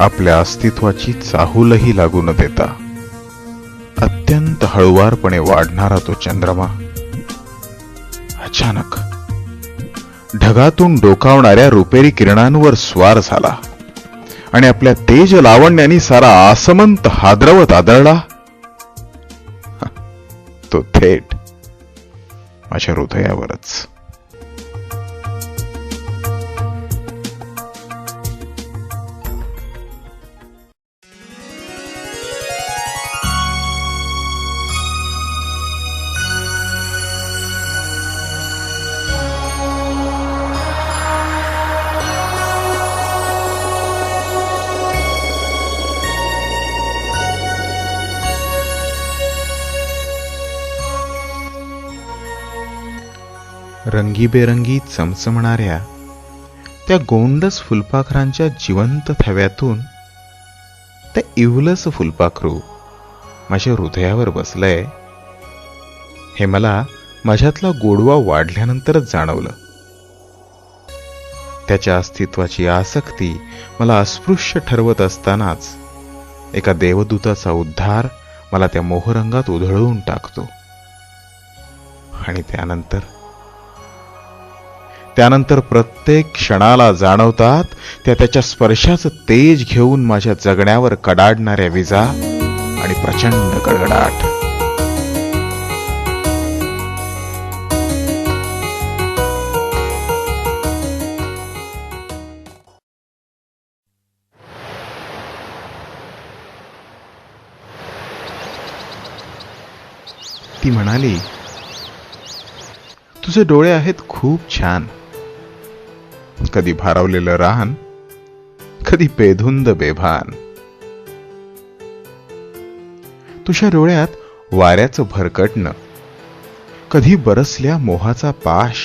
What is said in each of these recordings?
आपल्या अस्तित्वाची चाहूलही लागू न देता अत्यंत हळुवारपणे वाढणारा तो चंद्रमा अचानक ढगातून डोकावणाऱ्या रुपेरी किरणांवर स्वार झाला आणि आपल्या तेज लावण्याने सारा आसमंत हादरवत आदळला. तो थेट माझ्या हृदयावरच. रंगीबेरंगी चमचमणाऱ्या त्या गोंडस फुलपाखरांच्या जिवंत थव्यातून ते इवलस फुलपाखरू माझ्या हृदयावर बसलंय हे मला माझ्यातला गोडवा वाढल्यानंतरच जाणवलं. त्याच्या अस्तित्वाची आसक्ती मला अस्पृश्य ठरवत असतानाच एका देवदूताचा उद्धार मला त्या मोहरंगात उधळून टाकतो. आणि त्यानंतर प्रत्येक क्षणाला जाणवतात त्याच्या स्पर्शाचं तेज घेऊन माझ्या जगण्यावर कडाडणाऱ्या विजा आणि प्रचंड गडगडाट. ती म्हणाली, तुझे डोळे आहेत खूप छान. कधी भारावलेलं रान, कधी बेधुंद बेभान. तुझ्या डोळ्यात वाऱ्याचं भरकटणं, कधी बरसल्या मोहाचा पाश.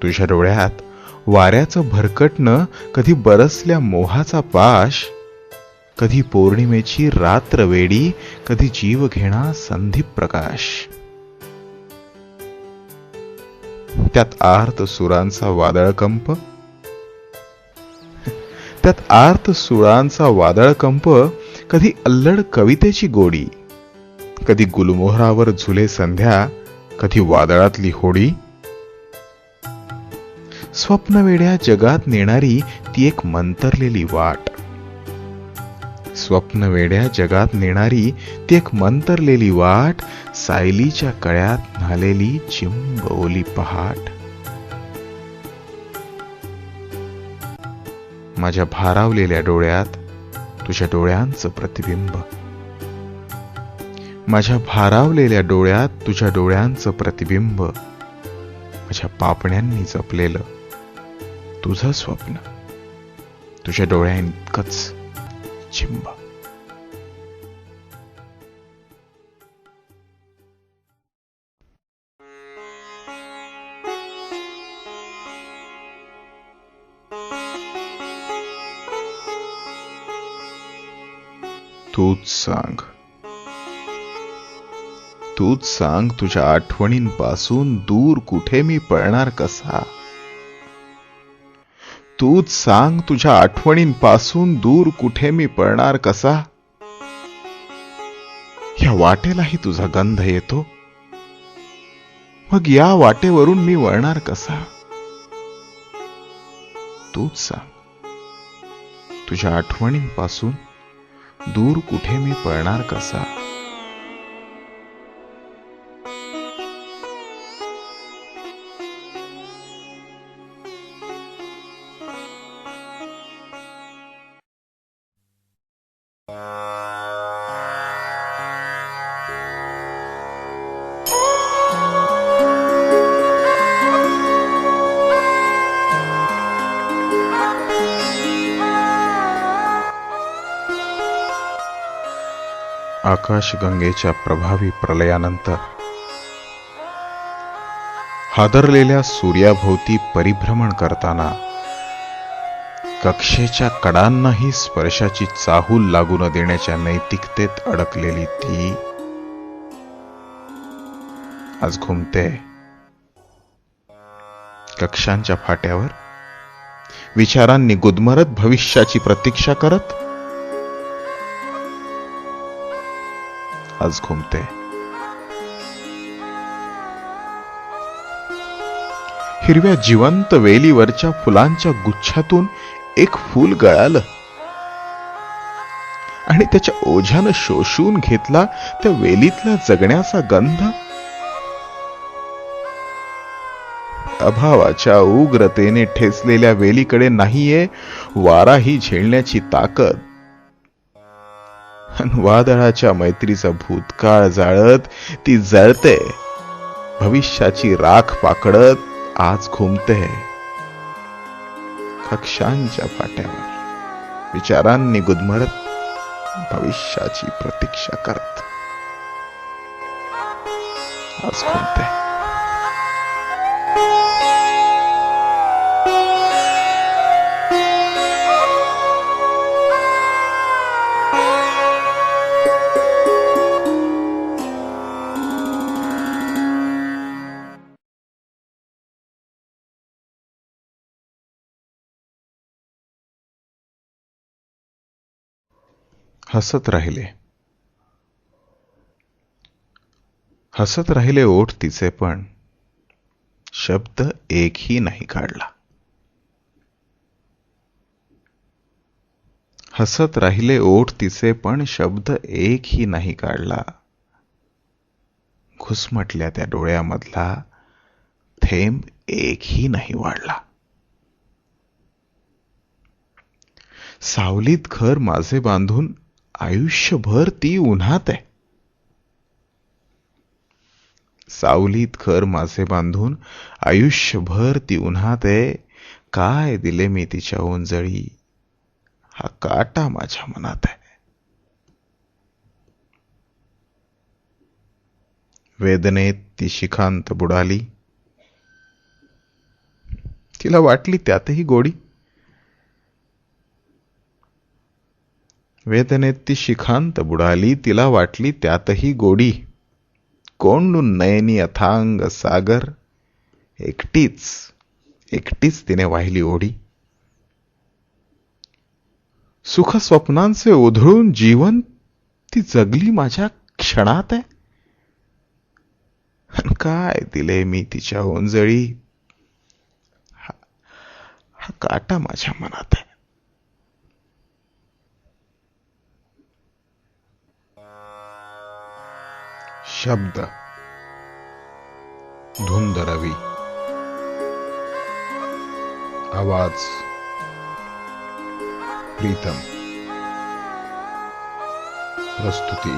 तुझ्या डोळ्यात वाऱ्याचं भरकटणं, कधी बरसल्या मोहाचा पाश. कधी पौर्णिमेची रात्र वेडी, कधी जीव घेणा संधीप प्रकाश. त्यात आर्त सुरांचा वादळकंप, कधी अल्लड कवितेची गोडी. कधी गुलमोहरावर झुले संध्या, कधी वादळातली होडी. स्वप्नवेड्या जगात नेणारी ती एक मंतरलेली वाट. स्वप्नवेड्या जगात नेणारी ती एक मंतरलेली वाट. सायलीच्या कळ्यात न्हालेली चिंब ओली पहाट. माझ्या भारावलेल्या डोळ्यात तुझ्या डोळ्यांचं प्रतिबिंब. माझ्या भारावलेल्या डोळ्यात तुझ्या डोळ्यांचं प्रतिबिंब. माझ्या पापण्यांनी जपलेलं तुझं स्वप्न तुझ्या डोळ्यांइतकंच चिंब. तूच सांग तुझ्या आठवणींपासून दूर कुठे मी पळणार कसा. तूच सांग तुझ्या आठवणींपासून दूर कुठे मी पळणार कसा. या वाटेलाही तुझा गंध येतो, मग या वाटेवरून मी वळणार कसा. तूच सांग तुझ्या आठवणींपासून दूर कुठे मी पळणार कसा. आकाशगंगेच्या प्रभावी प्रलयानंतर हादरलेल्या सूर्याभोवती परिभ्रमण करताना कक्षेच्या कडांनाही स्पर्शाची चाहूल लागू न देण्याच्या नैतिकतेत अडकलेली ती आज घुमते कक्षांच्या फाट्यावर, विचारांनी गुदमरत भविष्याची प्रतीक्षा करत आज घुमते. हिरव्या जिवंत वेलीवरच्या फुलांच्या गुच्छातून एक फूल गळालं आणि त्याच्या ओझ्यानं शोषून घेतला त्या वेलीतला जगण्याचा गंध. अभावाच्या उग्रतेने ठेचलेल्या वेलीकडे नाहीये वाराही झेलण्याची ताकद. वादळाच्या मैत्रीचा भूतकाळ जाळत ती जळते, भविष्याची राख पाकडत आज घुमते. कक्षांच्या पाट्यावर विचारांनी गुदमरत भविष्याची प्रतीक्षा करत आज घुमते. हसत राहिले, हसत राहिले ओठ तिचे, पण शब्द एकही नाही काढला. हसत राहिले ओठ तिचे, पण शब्द एकही नाही काढला. घुसमटल्या त्या डोळ्यामधला थेंब एकही नाही वाढला. सावलीत घर माझे बांधून आयुष्यभर ती उन्हात आहे. सावलीत घर माझे बांधून आयुष्यभर ती उन्हात आहे. काय दिले मी तिच्या ओंजळी, हा काटा माझ्या मनात आहे. वेदनेत ती शिखांत बुडाली, तिला वाटली त्यातही गोडी. वेदनेत ती शिखांत बुडाली, तिला वाटली त्यातही गोडी. कोंडून नयनी अथांग सागर, एकटीच एकटीच तिने वाहिली ओढी. सुख स्वप्नांचे उधळून जीवन ती जगली माझ्या क्षणात आहे. अन काय दिले मी तिच्या ओंजळी, हा काटा माझ्या मनात आहे. शब्द धुंद रवी, आवाज प्रीतम, प्रस्तुती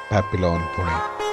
पॅपिलॉन पुणे.